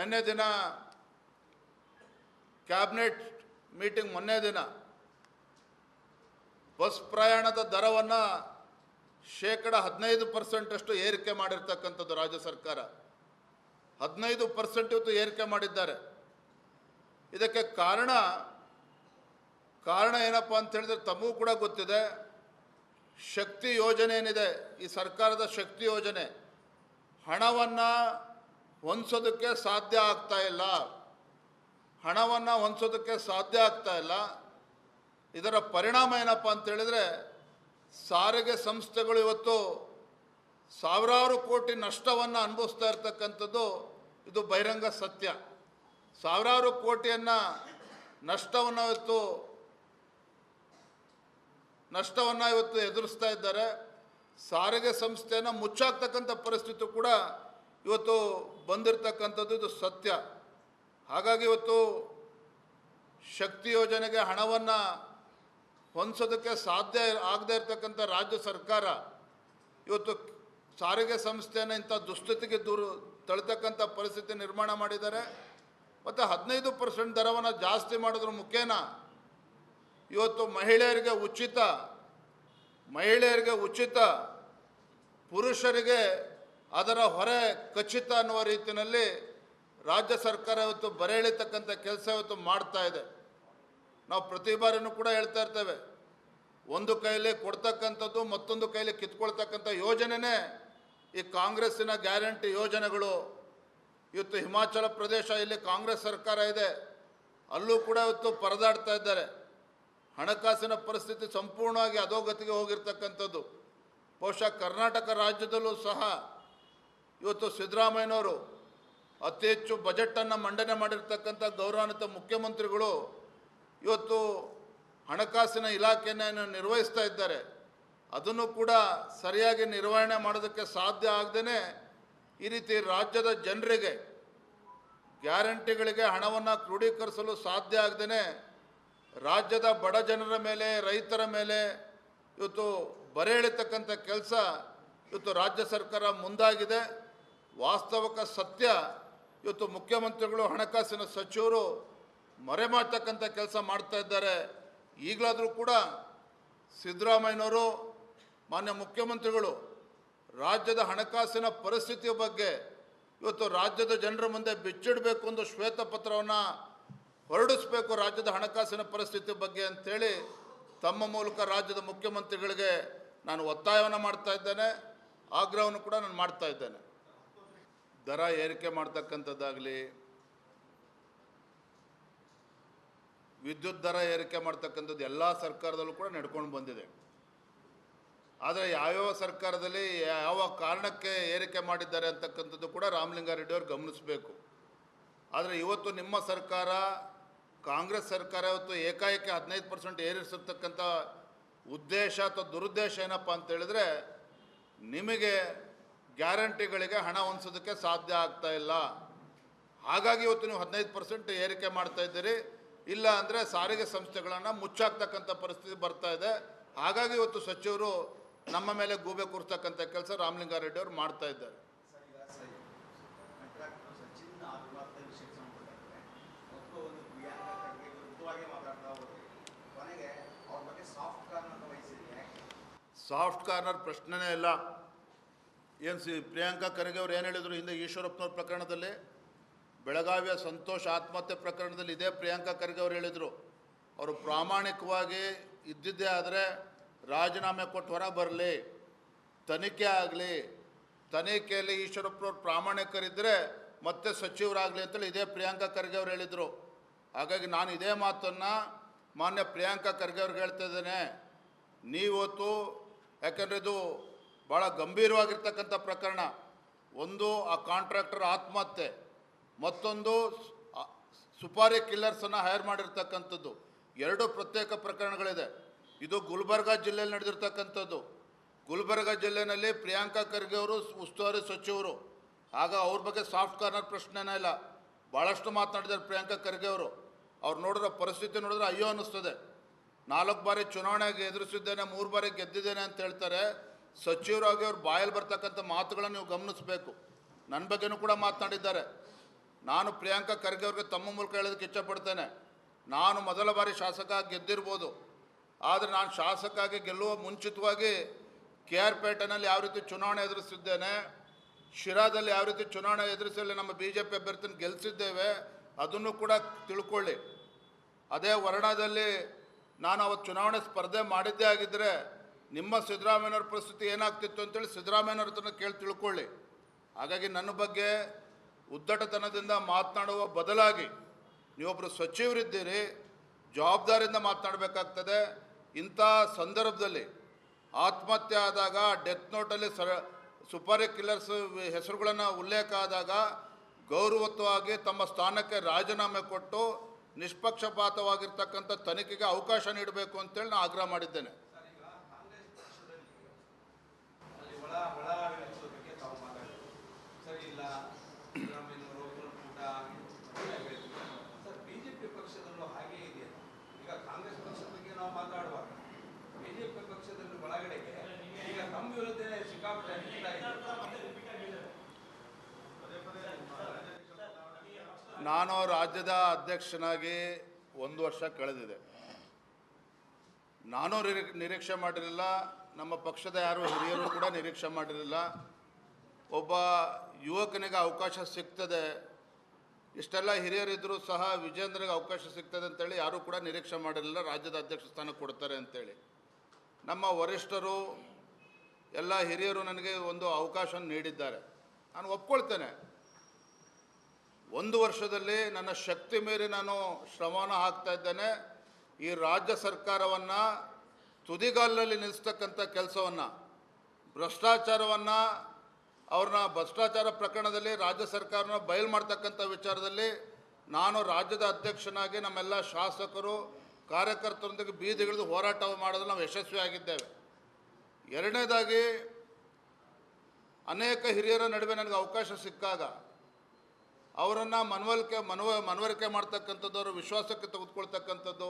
ನಿನ್ನೆ ದಿನ cabinet meeting ಮೊನ್ನೆ ದಿನ ಬಸ್ ಪ್ರಯಾಣದ ದರವನ್ನು 15% ಏರಿಕೆ ಮಾಡಿರ್ತಕ್ಕಂಥದ್ದು ರಾಜ್ಯ ಸರ್ಕಾರ 15% ಇವತ್ತು ಏರಿಕೆ ಮಾಡಿದ್ದಾರೆ. ಇದಕ್ಕೆ ಕಾರಣ ಏನಪ್ಪ ಅಂತ ಹೇಳಿದ್ರೆ ತಮಗೂ ಕೂಡ ಗೊತ್ತಿದೆ. ಶಕ್ತಿ ಯೋಜನೆ ಏನಿದೆ, ಈ ಸರ್ಕಾರದ ಶಕ್ತಿ ಯೋಜನೆ ಹಣವನ್ನು ಹೊಂದಿಸೋದಕ್ಕೆ ಸಾಧ್ಯ ಆಗ್ತಾ ಇಲ್ಲ. ಇದರ ಪರಿಣಾಮ ಏನಪ್ಪ ಅಂತ ಹೇಳಿದ್ರೆ ಸಾರಿಗೆ ಸಂಸ್ಥೆಗಳು ಇವತ್ತು ಸಾವಿರಾರು ಕೋಟಿ ನಷ್ಟವನ್ನು ಅನುಭವಿಸ್ತಾ ಇರ್ತಕ್ಕಂಥದ್ದು ಇದು ಬಹಿರಂಗ ಸತ್ಯ. ಸಾವಿರಾರು ಕೋಟಿಯನ್ನು ನಷ್ಟವನ್ನು ಇವತ್ತು ಎದುರಿಸ್ತಾ ಇದ್ದಾರೆ. ಸಾರಿಗೆ ಸಂಸ್ಥೆಯನ್ನು ಮುಚ್ಚಾಕ್ತಕ್ಕಂಥ ಪರಿಸ್ಥಿತಿ ಕೂಡ ಇವತ್ತು ಬಂದಿರತಕ್ಕಂಥದ್ದು ಇದು ಸತ್ಯ. ಹಾಗಾಗಿ ಇವತ್ತು ಶಕ್ತಿ ಯೋಜನೆಗೆ ಹಣವನ್ನು ಹೊಂದಿಸೋದಕ್ಕೆ ಸಾಧ್ಯ ಆಗದೇ ಇರತಕ್ಕಂಥ ರಾಜ್ಯ ಸರ್ಕಾರ ಇವತ್ತು ಸಾರಿಗೆ ಸಂಸ್ಥೆಯನ್ನು ಇಂಥ ದುಸ್ಥಿತಿಗೆ ತಳ್ತಕ್ಕಂಥ ಪರಿಸ್ಥಿತಿ ನಿರ್ಮಾಣ ಮಾಡಿದ್ದಾರೆ. ಮತ್ತು 15% ದರವನ್ನು ಜಾಸ್ತಿ ಮಾಡೋದ್ರ ಮುಖೇನ ಇವತ್ತು ಮಹಿಳೆಯರಿಗೆ ಉಚಿತ, ಪುರುಷರಿಗೆ ಅದರ ಹೊರೆ ಖಚಿತ ಅನ್ನುವ ರೀತಿಯಲ್ಲಿ ರಾಜ್ಯ ಸರ್ಕಾರ ಇವತ್ತು ಬರೆ ಎಳಿತಕ್ಕಂಥ ಕೆಲಸ ಇವತ್ತು ಮಾಡ್ತಾ ಇದೆ. ನಾವು ಪ್ರತಿ ಬಾರಿನೂ ಕೂಡ ಹೇಳ್ತಾ ಇರ್ತೇವೆ, ಒಂದು ಕೈಲಿ ಕೊಡ್ತಕ್ಕಂಥದ್ದು ಮತ್ತೊಂದು ಕೈಲಿ ಕಿತ್ಕೊಳ್ತಕ್ಕಂಥ ಯೋಜನೆನೇ ಈ ಕಾಂಗ್ರೆಸ್ಸಿನ ಗ್ಯಾರಂಟಿ ಯೋಜನೆಗಳು. ಇವತ್ತು ಹಿಮಾಚಲ ಪ್ರದೇಶ, ಇಲ್ಲಿ ಕಾಂಗ್ರೆಸ್ ಸರ್ಕಾರ ಇದೆ, ಅಲ್ಲೂ ಕೂಡ ಇವತ್ತು ಪರದಾಡ್ತಾ ಇದ್ದಾರೆ. ಹಣಕಾಸಿನ ಪರಿಸ್ಥಿತಿ ಸಂಪೂರ್ಣವಾಗಿ ಅಧೋಗತಿಗೆ ಹೋಗಿರ್ತಕ್ಕಂಥದ್ದು. ಬಹುಶಃ ಕರ್ನಾಟಕ ರಾಜ್ಯದಲ್ಲೂ ಸಹ ಇವತ್ತು ಸಿದ್ದರಾಮಯ್ಯನವರು ಅತಿ ಹೆಚ್ಚು ಬಜೆಟನ್ನು ಮಂಡನೆ ಮಾಡಿರ್ತಕ್ಕಂಥ ಗೌರವಾನ್ವಿತ ಮುಖ್ಯಮಂತ್ರಿಗಳು ಇವತ್ತು ಹಣಕಾಸಿನ ಇಲಾಖೆಯನ್ನು ನಿರ್ವಹಿಸ್ತಾ ಇದ್ದಾರೆ. ಅದನ್ನು ಕೂಡ ಸರಿಯಾಗಿ ನಿರ್ವಹಣೆ ಮಾಡೋದಕ್ಕೆ ಸಾಧ್ಯ ಆಗದೇ ಈ ರೀತಿ ರಾಜ್ಯದ ಜನರಿಗೆ ಗ್ಯಾರಂಟಿಗಳಿಗೆ ಹಣವನ್ನು ಕ್ರೋಢೀಕರಿಸಲು ಸಾಧ್ಯ ಆಗದೇ ರಾಜ್ಯದ ಬಡ ಜನರ ಮೇಲೆ, ರೈತರ ಮೇಲೆ ಇವತ್ತು ಬರೆ ಎಳಿತಕ್ಕಂಥ ಕೆಲಸ ಇವತ್ತು ರಾಜ್ಯ ಸರ್ಕಾರ ಮುಂದಾಗಿದೆ. ವಾಸ್ತವಿಕ ಸತ್ಯ ಇವತ್ತು ಮುಖ್ಯಮಂತ್ರಿಗಳು, ಹಣಕಾಸಿನ ಸಚಿವರು ಮರೆಮಾಡ್ತಕ್ಕಂಥ ಕೆಲಸ ಮಾಡ್ತಾ ಇದ್ದಾರೆ. ಈಗಲಾದರೂ ಕೂಡ ಸಿದ್ದರಾಮಯ್ಯನವರು, ಮಾನ್ಯ ಮುಖ್ಯಮಂತ್ರಿಗಳು ರಾಜ್ಯದ ಹಣಕಾಸಿನ ಪರಿಸ್ಥಿತಿಯ ಬಗ್ಗೆ ಇವತ್ತು ರಾಜ್ಯದ ಜನರ ಮುಂದೆ ಬಿಚ್ಚಿಡಬೇಕು, ಒಂದು ಶ್ವೇತಪತ್ರವನ್ನು ಹೊರಡಿಸಬೇಕು ರಾಜ್ಯದ ಹಣಕಾಸಿನ ಪರಿಸ್ಥಿತಿ ಬಗ್ಗೆ ಅಂಥೇಳಿ ತಮ್ಮ ಮೂಲಕ ರಾಜ್ಯದ ಮುಖ್ಯಮಂತ್ರಿಗಳಿಗೆ ನಾನು ಒತ್ತಾಯವನ್ನು ಮಾಡ್ತಾ ಇದ್ದೇನೆ, ಆಗ್ರಹವನ್ನು ಕೂಡ ನಾನು ಮಾಡ್ತಾ ಇದ್ದೇನೆ. ದರ ಏರಿಕೆ ಮಾಡ್ತಕ್ಕಂಥದ್ದಾಗಲಿ, ವಿದ್ಯುತ್ ದರ ಏರಿಕೆ ಮಾಡ್ತಕ್ಕಂಥದ್ದು ಎಲ್ಲ ಸರ್ಕಾರದಲ್ಲೂ ಕೂಡ ನಡ್ಕೊಂಡು ಬಂದಿದೆ. ಆದರೆ ಯಾವ್ಯಾವ ಸರ್ಕಾರದಲ್ಲಿ ಯಾವ ಕಾರಣಕ್ಕೆ ಏರಿಕೆ ಮಾಡಿದ್ದಾರೆ ಅಂತಕ್ಕಂಥದ್ದು ಕೂಡ ರಾಮಲಿಂಗಾರೆಡ್ಡಿ ಅವರು ಗಮನಿಸಬೇಕು. ಆದರೆ ಇವತ್ತು ನಿಮ್ಮ ಸರ್ಕಾರ, ಕಾಂಗ್ರೆಸ್ ಸರ್ಕಾರ ಇವತ್ತು ಏಕಾಏಕಿ 15% ಏರಿಸಿರ್ತಕ್ಕಂಥ ಉದ್ದೇಶ ಅಥವಾ ದುರುದ್ದೇಶ ಏನಪ್ಪ ಅಂತೇಳಿದ್ರೆ, ನಿಮಗೆ ಗ್ಯಾರಂಟಿಗಳಿಗೆ ಹಣ ಹೊಂದಿಸೋದಕ್ಕೆ ಸಾಧ್ಯ ಆಗ್ತಾ ಇಲ್ಲ. ಹಾಗಾಗಿ ಇವತ್ತು ನೀವು 15% ಏರಿಕೆ ಮಾಡ್ತಾ ಇದ್ದೀರಿ. ಇಲ್ಲ ಅಂದರೆ ಸಾರಿಗೆ ಸಂಸ್ಥೆಗಳನ್ನು ಮುಚ್ಚಾಕ್ತಕ್ಕಂಥ ಪರಿಸ್ಥಿತಿ ಬರ್ತಾ ಇದೆ. ಹಾಗಾಗಿ ಇವತ್ತು ಸಚಿವರು ನಮ್ಮ ಮೇಲೆ ಗೂಬೆ ಕೂರಿಸ್ತಕ್ಕಂಥ ಕೆಲಸ ರಾಮಲಿಂಗಾರೆಡ್ಡಿ ಅವರು ಮಾಡ್ತಾ ಇದ್ದಾರೆ. ಸಾಫ್ಟ್ ಕಾರ್ನರ್ ಪ್ರಶ್ನೆನೇ ಇಲ್ಲ. ಪ್ರಿಯಾಂಕಾ ಖರ್ಗೆ ಅವರು ಏನು ಹೇಳಿದರು ಹಿಂದೆ ಈಶ್ವರಪ್ಪನವ್ರ ಪ್ರಕರಣದಲ್ಲಿ, ಬೆಳಗಾವಿಯ ಸಂತೋಷ್ ಆತ್ಮಹತ್ಯೆ ಪ್ರಕರಣದಲ್ಲಿ ಇದೇ ಪ್ರಿಯಾಂಕಾ ಖರ್ಗೆ ಅವರು ಹೇಳಿದರು, ಅವರು ಪ್ರಾಮಾಣಿಕವಾಗಿ ಇದ್ದಿದ್ದೇ ಆದರೆ ರಾಜೀನಾಮೆ ಕೊಟ್ಟು ಹೊರ ಬರಲಿ, ತನಿಖೆ ಆಗಲಿ, ತನಿಖೆಯಲ್ಲಿ ಈಶ್ವರಪ್ಪನವ್ರು ಪ್ರಾಮಾಣಿಕರಿದ್ದರೆ ಮತ್ತೆ ಸಚಿವರಾಗಲಿ ಅಂತೇಳಿ ಇದೇ ಪ್ರಿಯಾಂಕಾ ಖರ್ಗೆ ಅವರು ಹೇಳಿದರು. ಹಾಗಾಗಿ ನಾನು ಇದೇ ಮಾತನ್ನು ಮಾನ್ಯ ಪ್ರಿಯಾಂಕಾ ಖರ್ಗೆ ಅವ್ರಿಗೆ ಹೇಳ್ತಾ ಇದ್ದೇನೆ, ನೀವತ್ತು ಯಾಕಂದರೆ ಇದು ಭಾಳ ಗಂಭೀರವಾಗಿರ್ತಕ್ಕಂಥ ಪ್ರಕರಣ. ಒಂದು ಆ ಕಾಂಟ್ರಾಕ್ಟರ್ ಆತ್ಮಹತ್ಯೆ, ಮತ್ತೊಂದು ಸುಪಾರಿ ಕಿಲ್ಲರ್ಸನ್ನು ಹೈರ್ ಮಾಡಿರ್ತಕ್ಕಂಥದ್ದು, ಎರಡು ಪ್ರತ್ಯೇಕ ಪ್ರಕರಣಗಳಿದೆ. ಇದು ಗುಲ್ಬರ್ಗಾ ಜಿಲ್ಲೆಯಲ್ಲಿ ನಡೆದಿರ್ತಕ್ಕಂಥದ್ದು. ಗುಲ್ಬರ್ಗಾ ಜಿಲ್ಲೆಯಲ್ಲಿ ಪ್ರಿಯಾಂಕಾ ಖರ್ಗೆ ಅವರು ಉಸ್ತುವಾರಿ ಸಚಿವರು. ಆಗ ಅವ್ರ ಬಗ್ಗೆ ಸಾಫ್ಟ್ ಕಾರ್ನರ್ ಪ್ರಶ್ನೆನೇ ಇಲ್ಲ. ಭಾಳಷ್ಟು ಮಾತನಾಡಿದ್ದಾರೆ ಪ್ರಿಯಾಂಕಾ ಖರ್ಗೆ ಅವರು. ಅವ್ರು ನೋಡಿರೋ ಪರಿಸ್ಥಿತಿ ನೋಡಿದ್ರೆ ಅಯ್ಯೋ ಅನ್ನಿಸ್ತದೆ. 4 ಬಾರಿ ಚುನಾವಣೆಗೆ ಎದುರಿಸಿದ್ದೇನೆ, 3 ಬಾರಿ ಗೆದ್ದಿದ್ದೇನೆ ಅಂತ ಹೇಳ್ತಾರೆ. ಸಚಿವರಾಗಿ ಅವ್ರು ಬಾಯಲ್ಲಿ ಬರ್ತಕ್ಕಂಥ ಮಾತುಗಳನ್ನು ನೀವು ಗಮನಿಸಬೇಕು. ನನ್ನ ಬಗ್ಗೆನೂ ಕೂಡ ಮಾತನಾಡಿದ್ದಾರೆ. ನಾನು ಪ್ರಿಯಾಂಕಾ ಖರ್ಗೆ ಅವ್ರಿಗೆ ತಮ್ಮ ಮೂಲಕ ಹೇಳೋದಕ್ಕೆ ಇಚ್ಛಪಡ್ತೇನೆ. ನಾನು ಮೊದಲ ಬಾರಿ ಶಾಸಕ ಗೆದ್ದಿರ್ಬೋದು, ಆದರೆ ನಾನು ಶಾಸಕಾಗಿ ಗೆಲ್ಲುವ ಮುಂಚಿತವಾಗಿ ಕೆ ಆರ್ ಪೇಟೆನಲ್ಲಿ ಯಾವ ರೀತಿ ಚುನಾವಣೆ ಎದುರಿಸಿದ್ದೇನೆ, ಶಿರಾದಲ್ಲಿ ಯಾವ ರೀತಿ ಚುನಾವಣೆ ಎದುರಿಸಲಿ ನಮ್ಮ ಬಿ ಜೆ ಪಿ ಅಭ್ಯರ್ಥಿನ ಗೆಲ್ಲಿಸಿದ್ದೇವೆ, ಅದನ್ನು ಕೂಡ ತಿಳ್ಕೊಳ್ಳಿ. ಅದೇ ವರ್ಣದಲ್ಲಿ ನಾನು ಅವತ್ತು ಚುನಾವಣೆ ಸ್ಪರ್ಧೆ ಮಾಡಿದ್ದೇ ಆಗಿದ್ದರೆ ನಿಮ್ಮ ಸಿದ್ದರಾಮಯ್ಯವ್ರ ಪರಿಸ್ಥಿತಿ ಏನಾಗ್ತಿತ್ತು ಅಂತೇಳಿ ಸಿದ್ದರಾಮಯ್ಯವ್ರ ಹತ್ರನ ಕೇಳಿ ತಿಳ್ಕೊಳ್ಳಿ. ಹಾಗಾಗಿ ನನ್ನ ಬಗ್ಗೆ ಉದ್ದಟತನದಿಂದ ಮಾತನಾಡುವ ಬದಲಾಗಿ ನೀವೊಬ್ಬರು ಸಚಿವರಿದ್ದೀರಿ, ಜವಾಬ್ದಾರಿಯಿಂದ ಮಾತನಾಡಬೇಕಾಗ್ತದೆ. ಇಂಥ ಸಂದರ್ಭದಲ್ಲಿ ಆತ್ಮಹತ್ಯೆ ಆದಾಗ ಡೆತ್ ನೋಟಲ್ಲಿ ಸುಪಾರಿ ಕಿಲ್ಲರ್ಸ್ ಹೆಸರುಗಳನ್ನು ಉಲ್ಲೇಖ ಆದಾಗ ಗೌರವತ್ವವಾಗಿ ತಮ್ಮ ಸ್ಥಾನಕ್ಕೆ ರಾಜೀನಾಮೆ ಕೊಟ್ಟು ನಿಷ್ಪಕ್ಷಪಾತವಾಗಿರ್ತಕ್ಕಂಥ ತನಿಖೆಗೆ ಅವಕಾಶ ನೀಡಬೇಕು ಅಂತೇಳಿ ನಾನು ಆಗ್ರಹ ಮಾಡಿದ್ದೇನೆ. ನಾನು ರಾಜ್ಯದ ಅಧ್ಯಕ್ಷನಾಗಿ 1 ವರ್ಷ ಕಳೆದಿದೆ. ನಾನು ನಿರೀಕ್ಷೆ ಮಾಡಿರಲಿಲ್ಲ, ನಮ್ಮ ಪಕ್ಷದ ಯಾರು ಹಿರಿಯರು ಕೂಡ ನಿರೀಕ್ಷೆ ಮಾಡಿರಲಿಲ್ಲ. ಒಬ್ಬ ಯುವಕನಿಗೆ ಅವಕಾಶ ಸಿಗ್ತದೆ, ಇಷ್ಟೆಲ್ಲ ಹಿರಿಯರಿದ್ದರೂ ಸಹ ವಿಜೇಂದ್ರಿಗೆ ಅವಕಾಶ ಸಿಗ್ತದೆ ಅಂತೇಳಿ ಯಾರೂ ಕೂಡ ನಿರೀಕ್ಷೆ ಮಾಡಿರಲಿಲ್ಲ. ರಾಜ್ಯದ ಅಧ್ಯಕ್ಷ ಸ್ಥಾನ ಕೊಡ್ತಾರೆ ಅಂತೇಳಿ ನಮ್ಮ ವರಿಷ್ಠರು ಎಲ್ಲ ಹಿರಿಯರು ನನಗೆ ಒಂದು ಅವಕಾಶ ನೀಡಿದ್ದಾರೆ. ನಾನು ಒಪ್ಕೊಳ್ತೇನೆ. 1 ವರ್ಷದಲ್ಲಿ ನನ್ನ ಶಕ್ತಿ ಮೀರಿ ನಾನು ಶ್ರಮವನ್ನು ಹಾಕ್ತಾ ಇದ್ದೇನೆ. ಈ ರಾಜ್ಯ ಸರ್ಕಾರವನ್ನು ತುದಿಗಾಲಲ್ಲಿ ನಿಲ್ಲಿಸ್ತಕ್ಕಂಥ ಕೆಲಸವನ್ನು, ಭ್ರಷ್ಟಾಚಾರವನ್ನು, ಭ್ರಷ್ಟಾಚಾರ ಪ್ರಕರಣದಲ್ಲಿ ರಾಜ್ಯ ಸರ್ಕಾರನ ಬಯಲು ಮಾಡ್ತಕ್ಕಂಥ ವಿಚಾರದಲ್ಲಿ ನಾನು ರಾಜ್ಯದ ಅಧ್ಯಕ್ಷನಾಗಿ ನಮ್ಮೆಲ್ಲ ಶಾಸಕರು ಕಾರ್ಯಕರ್ತರೊಂದಿಗೆ ಬೀದಿಗಿಳಿದು ಹೋರಾಟ ಮಾಡೋದ್ರಲ್ಲಿ ನಾವು ಯಶಸ್ವಿಯಾಗಿದ್ದೇವೆ. ಎರಡನೇದಾಗಿ, ಅನೇಕ ಹಿರಿಯರ ನಡುವೆ ನನಗೆ ಅವಕಾಶ ಸಿಕ್ಕಾಗ ಅವರನ್ನು ಮನವರಿಕೆ ಮಾಡ್ತಕ್ಕಂಥದ್ದು, ಅವರ ವಿಶ್ವಾಸಕ್ಕೆ ತೆಗೆದುಕೊಳ್ತಕ್ಕಂಥದ್ದು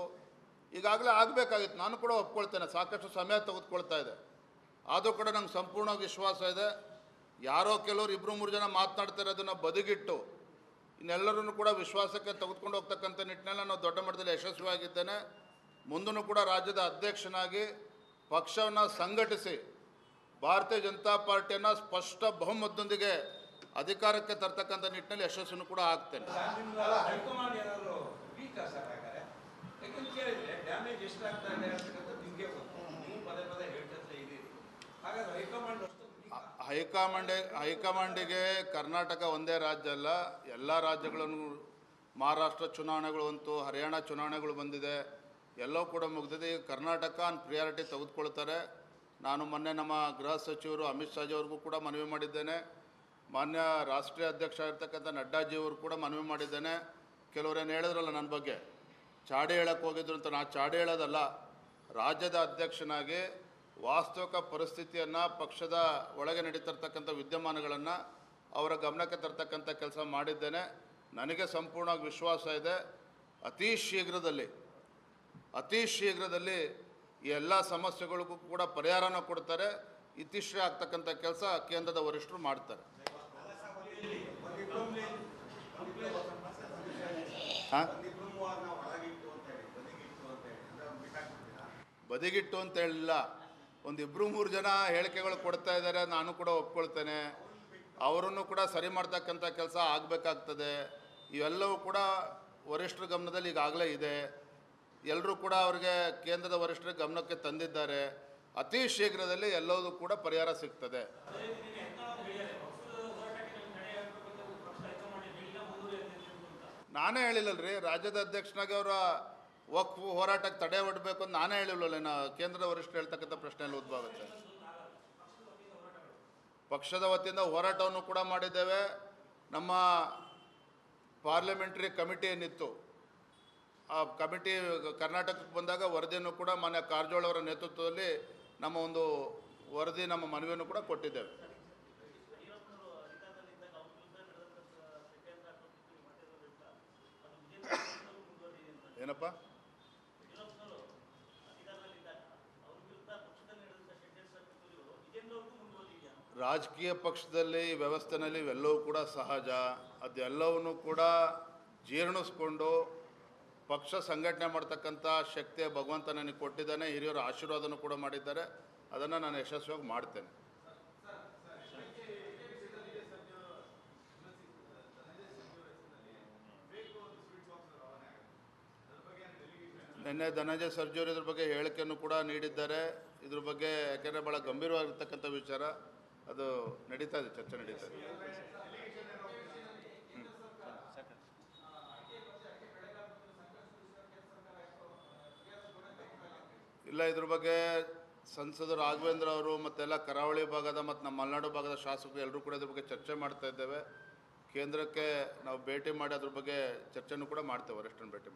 ಈಗಾಗಲೇ ಆಗಬೇಕಾಗಿತ್ತು. ನಾನು ಕೂಡ ಒಪ್ಕೊಳ್ತೇನೆ, ಸಾಕಷ್ಟು ಸಮಯ ತೆಗೆದುಕೊಳ್ತಾ ಇದೆ. ಆದರೂ ಕೂಡ ನಂಗೆ ಸಂಪೂರ್ಣ ವಿಶ್ವಾಸ ಇದೆ. ಯಾರೋ ಕೆಲವರು 2-3 ಜನ ಮಾತನಾಡ್ತಾರೆ, ಅದನ್ನು ಬದಿಗಿಟ್ಟು ಇನ್ನೆಲ್ಲರನ್ನು ಕೂಡ ವಿಶ್ವಾಸಕ್ಕೆ ತೆಗೆದುಕೊಂಡು ಹೋಗ್ತಕ್ಕಂಥ ನಿಟ್ಟಿನಲ್ಲಿ ನಾನು ದೊಡ್ಡ ಮಟ್ಟದಲ್ಲಿ ಯಶಸ್ವಿಯಾಗಿದ್ದೇನೆ. ಮುಂದೂ ಕೂಡ ರಾಜ್ಯದ ಅಧ್ಯಕ್ಷನಾಗಿ ಪಕ್ಷವನ್ನು ಸಂಘಟಿಸಿ ಭಾರತೀಯ ಜನತಾ ಪಾರ್ಟಿಯನ್ನು ಸ್ಪಷ್ಟ ಬಹುಮತದೊಂದಿಗೆ ಅಧಿಕಾರಕ್ಕೆ ತರ್ತಕ್ಕಂಥ ನಿಟ್ಟಿನಲ್ಲಿ ಯಶಸ್ಸನ್ನು ಕೂಡ ಆಗ್ತೇನೆ. ಹೈಕಮಾಂಡಿಗೆ ಕರ್ನಾಟಕ ಒಂದೇ ರಾಜ್ಯ ಅಲ್ಲ, ಎಲ್ಲ ರಾಜ್ಯಗಳನ್ನು, ಮಹಾರಾಷ್ಟ್ರ ಚುನಾವಣೆಗಳು ಬಂತು, ಹರಿಯಾಣ ಚುನಾವಣೆಗಳು ಬಂದಿದೆ, ಎಲ್ಲವೂ ಕೂಡ ಮುಗಿದಿದೆ. ಈಗ ಕರ್ನಾಟಕ ಪ್ರಿಯಾರಿಟಿ ತೆಗೆದುಕೊಳ್ತಾರೆ. ನಾನು ಮೊನ್ನೆ ನಮ್ಮ ಗೃಹ ಸಚಿವರು ಅಮಿತ್ ಶಾಜಿ ಅವ್ರಿಗೂ ಕೂಡ ಮನವಿ ಮಾಡಿದ್ದೇನೆ. ಮಾನ್ಯ ರಾಷ್ಟ್ರೀಯ ಅಧ್ಯಕ್ಷ ಆಗಿರ್ತಕ್ಕಂಥ ನಡ್ಡಾಜಿಯವರು ಕೂಡ ಮನವಿ ಮಾಡಿದ್ದೇನೆ. ಕೆಲವರೇನು ಹೇಳಿದ್ರಲ್ಲ ನನ್ನ ಬಗ್ಗೆ, ಚಾಡಿ ಹೇಳಕ್ಕೆ ಹೋಗಿದ್ರು ಅಂತ. ನಾನು ಚಾಡಿ ಹೇಳೋದಲ್ಲ, ರಾಜ್ಯದ ಅಧ್ಯಕ್ಷನಾಗಿ ವಾಸ್ತವಿಕ ಪರಿಸ್ಥಿತಿಯನ್ನು, ಪಕ್ಷದ ಒಳಗೆ ನಡೀತಿರ್ತಕ್ಕಂಥ ವಿದ್ಯಮಾನಗಳನ್ನು ಅವರ ಗಮನಕ್ಕೆ ತರ್ತಕ್ಕಂಥ ಕೆಲಸ ಮಾಡಿದ್ದೇನೆ. ನನಗೆ ಸಂಪೂರ್ಣವಾಗಿ ವಿಶ್ವಾಸ ಇದೆ. ಅತಿ ಶೀಘ್ರದಲ್ಲಿ ಈ ಎಲ್ಲ ಸಮಸ್ಯೆಗಳಿಗೂ ಕೂಡ ಪರಿಹಾರನ ಕೊಡ್ತಾರೆ. ಇತಿಶ್ರೀ ಆಗ್ತಕ್ಕಂಥ ಕೆಲಸ ಕೇಂದ್ರದ ವರಿಷ್ಠರು ಮಾಡ್ತಾರೆ. ಬದಿಗಿಟ್ಟು ಅಂತ ಹೇಳಿಲ್ಲ, 1-2-3 ಜನ ಹೇಳಿಕೆಗಳು ಕೊಡ್ತಾ ಇದ್ದಾರೆ. ನಾನು ಕೂಡ ಒಪ್ಕೊಳ್ತೇನೆ. ಅವರನ್ನು ಕೂಡ ಸರಿ ಮಾಡ್ತಕ್ಕಂಥ ಕೆಲಸ ಆಗಬೇಕಾಗ್ತದೆ. ಇವೆಲ್ಲವೂ ಕೂಡ ವರಿಷ್ಠರ ಗಮನದಲ್ಲಿ ಈಗಾಗಲೇ ಇದೆ. ಎಲ್ಲರೂ ಕೂಡ ಅವರಿಗೆ ಕೇಂದ್ರದ ವರಿಷ್ಠರ ಗಮನಕ್ಕೆ ತಂದಿದ್ದಾರೆ. ಅತಿ ಶೀಘ್ರದಲ್ಲಿ ಎಲ್ಲವೂ ಕೂಡ ಪರಿಹಾರ ಸಿಗ್ತದೆ. ನಾನೇ ಹೇಳಿಲ್ಲಲ್ರಿ, ರಾಜ್ಯದ ಅಧ್ಯಕ್ಷನಾಗಿ ಅವರ ವಕ್ಫ್ ಹೋರಾಟಕ್ಕೆ ತಡೆ ಒಡ್ಡಬೇಕು ಅಂತ ನಾನೇ ಹೇಳಿಲ್ಲಲ್ಲ. ಕೇಂದ್ರದ ವರಿಷ್ಠರು ಹೇಳ್ತಕ್ಕಂಥ ಪ್ರಶ್ನೆಯಲ್ಲಿ ಉದ್ಭವ ಆಗುತ್ತೆ. ಪಕ್ಷದ ವತಿಯಿಂದ ಹೋರಾಟವನ್ನು ಕೂಡ ಮಾಡಿದ್ದೇವೆ. ನಮ್ಮ ಪಾರ್ಲಿಮೆಂಟ್ರಿ ಕಮಿಟಿ ಏನಿತ್ತು, ಆ ಕಮಿಟಿ ಕರ್ನಾಟಕಕ್ಕೆ ಬಂದಾಗ ವರದಿಯನ್ನು ಕೂಡ ಮಾನ್ಯ ಕಾರಜೋಳ ಅವರ ನೇತೃತ್ವದಲ್ಲಿ ನಮ್ಮ ಒಂದು ವರದಿ, ನಮ್ಮ ಮನವಿಯನ್ನು ಕೂಡ ಕೊಟ್ಟಿದ್ದೇವೆ. ಏನಪ್ಪ? ರಾಜಕೀಯ ಪಕ್ಷದಲ್ಲಿ ವ್ಯವಸ್ಥೆಯಲ್ಲಿ ಇವೆಲ್ಲವೂ ಕೂಡ ಸಹಜ. ಅದೆಲ್ಲವನ್ನು ಕೂಡ ಜೀರ್ಣಿಸ್ಕೊಂಡು ಪಕ್ಷ ಸಂಘಟನೆ ಮಾಡ್ತಕ್ಕಂಥ ಶಕ್ತಿಯ ಭಗವಂತ ನನಗೆ ಕೊಟ್ಟಿದ್ದಾನೆ. ಹಿರಿಯರ ಆಶೀರ್ವಾದನೂ ಕೂಡ ಮಾಡಿದ್ದಾರೆ. ಅದನ್ನು ನಾನು ಯಶಸ್ವಿಯಾಗಿ ಮಾಡ್ತೇನೆ. ನಿನ್ನೆ ಧನಂಜಯ ಸರ್ಜೋರಿ ಇದ್ರ ಬಗ್ಗೆ ಹೇಳಿಕೆಯನ್ನು ಕೂಡ ನೀಡಿದ್ದಾರೆ. ಇದ್ರ ಬಗ್ಗೆ ಯಾಕೆಂದರೆ ಭಾಳ ಗಂಭೀರವಾಗಿರ್ತಕ್ಕಂಥ ವಿಚಾರ, ಅದು ನಡೀತಾ ಇದೆ, ಚರ್ಚೆ ನಡೀತಾ ಇದೆ. ಇಲ್ಲ, ಇದ್ರ ಬಗ್ಗೆ ಸಂಸದರು ರಾಘವೇಂದ್ರ ಅವರು ಮತ್ತೆಲ್ಲ ಕರಾವಳಿ ಭಾಗದ ಮತ್ತು ನಮ್ಮ ಮಲೆನಾಡು ಭಾಗದ ಶಾಸಕರು ಎಲ್ಲರೂ ಕೂಡ ಇದ್ರ ಬಗ್ಗೆ ಚರ್ಚೆ ಮಾಡ್ತಾ ಇದ್ದೇವೆ. ಕೇಂದ್ರಕ್ಕೆ ನಾವು ಭೇಟಿ ಮಾಡಿ ಅದ್ರ ಬಗ್ಗೆ ಚರ್ಚೆನೂ ಕೂಡ ಮಾಡ್ತೇವೆ, ವರಿಷ್ಠರನ್ನು ಭೇಟಿ ಮಾಡಿ.